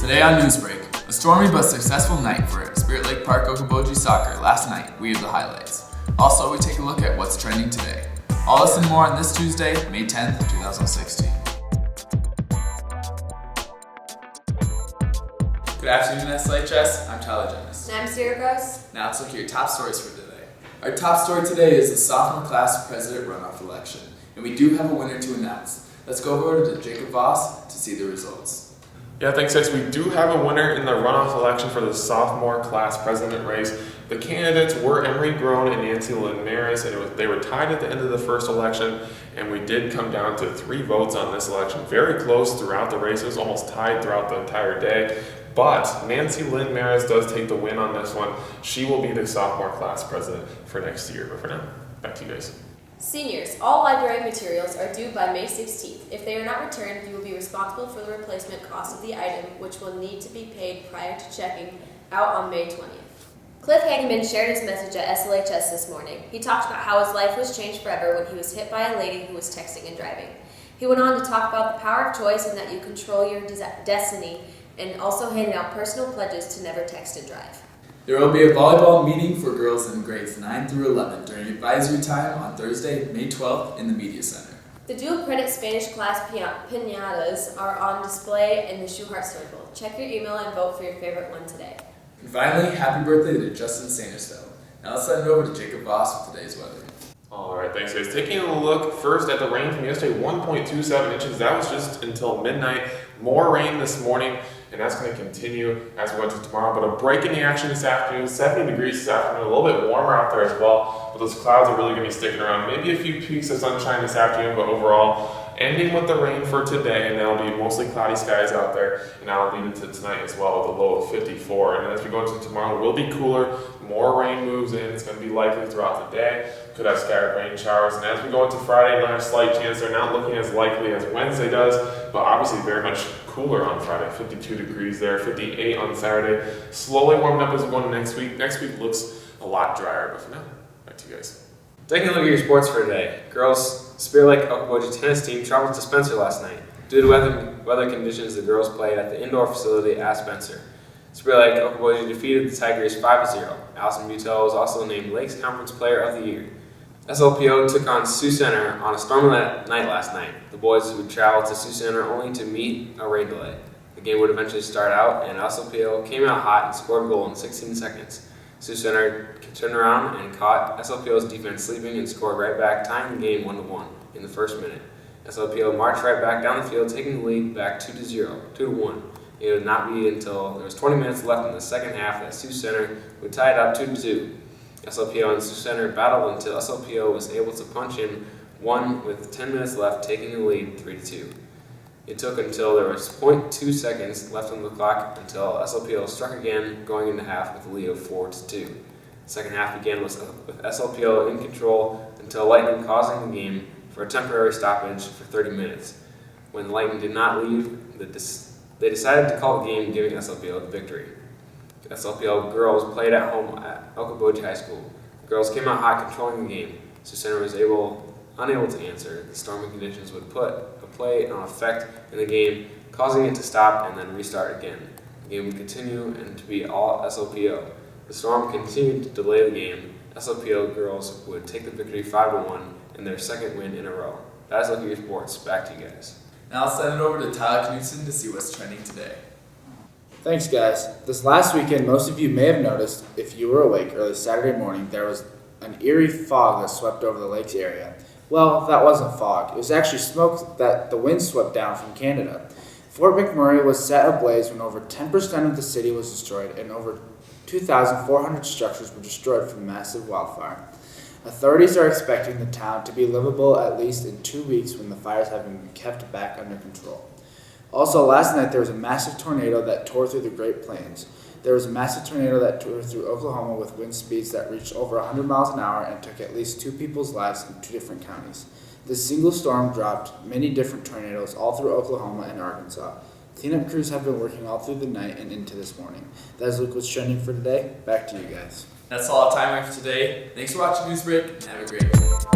Today on Newsbreak, a stormy but successful night for Spirit Lake Park Okoboji soccer last night. We have the highlights. Also, we take a look at what's trending today. All this and more on this Tuesday, May 10th, 2016. Good afternoon, SLHS. I'm Tyler Dennis. And I'm Sarah Gross. Now let's look at your top stories for today. Our top story today is the sophomore class president runoff election, and we do have a winner to announce. Let's go over to Jacob Voss to see the results. Yeah, thanks guys. We do have a winner in the runoff election for the sophomore class president race. The candidates were Emery Groen and Nancy Lynn Maris, and they were tied at the end of the first election, and we did come down to 3 votes on this election. Very close throughout the race. It was almost tied throughout the entire day. But Nancy Lynn Maris does take the win on this one. She will be the sophomore class president for next year. But for now, back to you guys. Seniors, all library materials are due by May 16th. If they are not returned, you will be responsible for the replacement cost of the item, which will need to be paid prior to checking out on May 20th. Cliff Hageman shared his message at SLHS this morning. He talked about how his life was changed forever when he was hit by a lady who was texting and driving. He went on to talk about the power of choice and that you control your destiny, and also handed out personal pledges to never text and drive. There will be a volleyball meeting for girls in grades 9 through 11 during advisory time on Thursday, May 12th in the Media Center. The dual printed Spanish class piñatas are on display in the Schuhart Circle. Check your email and vote for your favorite one today. And finally, happy birthday to Justin Sandersfeld. Now let's send it over to Jacob Voss with today's weather. Alright, thanks guys. Taking a look first at the rain from yesterday, 1.27 inches. That was just until midnight. More rain this morning, and that's going to continue as we go into tomorrow. But a break in the action this afternoon, 70 degrees this afternoon, a little bit warmer out there as well. But those clouds are really going to be sticking around. Maybe a few peaks of sunshine this afternoon, but overall, ending with the rain for today, and that'll be mostly cloudy skies out there, and that'll lead into tonight as well with a low of 54. And then as we go into tomorrow, it will be cooler. More rain moves in. It's going to be likely throughout the day. Could have scattered rain showers. And as we go into Friday, we'll have a slight chance. They're not looking as likely as Wednesday does, but obviously very much cooler on Friday. 52 degrees there, 58 on Saturday. Slowly warming up as we go into next week. Next week looks a lot drier, but for now, back to you guys. Taking a look at your sports for today. Girls Spirit Lake Okoboji tennis team traveled to Spencer last night. Due to weather conditions, the girls played at the indoor facility at Spencer. Spirit Lake Okoboji defeated the Tigers 5-0. Allison Butel was also named Lakes Conference Player of the Year. SLPO took on Sioux Center on a stormy night last night. The boys would travel to Sioux Center only to meet a rain delay. The game would eventually start out, and SLPO came out hot and scored a goal in 16 seconds. Sioux Center turned around and caught SLPO's defense sleeping and scored right back, tying the game 1-1 in the first minute. SLPO marched right back down the field, taking the lead back 2-1. It would not be until there was 20 minutes left in the second half that Sioux Center would tie it up 2-2. SLPO and Sioux Center battled until SLPO was able to punch in one with 10 minutes left, taking the lead 3-2. It took until there was 0.2 seconds left on the clock until SLPO struck again, going into half with a lead of 4-2. The second half began with SLPO in control until lightning causing the game for a temporary stoppage for 30 minutes. When the lightning did not leave, they decided to call the game, giving SLPO the victory. SLPO girls played at home at Okoboji High School. The girls came out hot, controlling the game. Sioux Center was unable to answer. The stormy conditions would put a play on effect in the game, causing it to stop and then restart again. The game would continue and to be all SLPO. The storm continued to delay the game. SLPO girls would take the victory 5-1 in their second win in a row. That is Look at Your Sports. Back to you guys. Now I'll send it over to Tyler Knudsen to see what's trending today. Thanks, guys. This last weekend, most of you may have noticed, if you were awake early Saturday morning, there was an eerie fog that swept over the lakes area. Well, that wasn't fog. It was actually smoke that the wind swept down from Canada. Fort McMurray was set ablaze when over 10% of the city was destroyed and over 2,400 structures were destroyed from massive wildfire. Authorities are expecting the town to be livable at least in 2 weeks when the fires have been kept back under control. Also, last night there was a massive tornado that tore through the Great Plains. There was a massive tornado that tore through Oklahoma with wind speeds that reached over 100 miles an hour and took at least 2 people's lives in 2 different counties. This single storm dropped many different tornadoes all through Oklahoma and Arkansas. Cleanup crews have been working all through the night and into this morning. That is Luke what's trending for today. Back to you guys. That's all our time for today. Thanks for watching Newsbreak, and have a great day.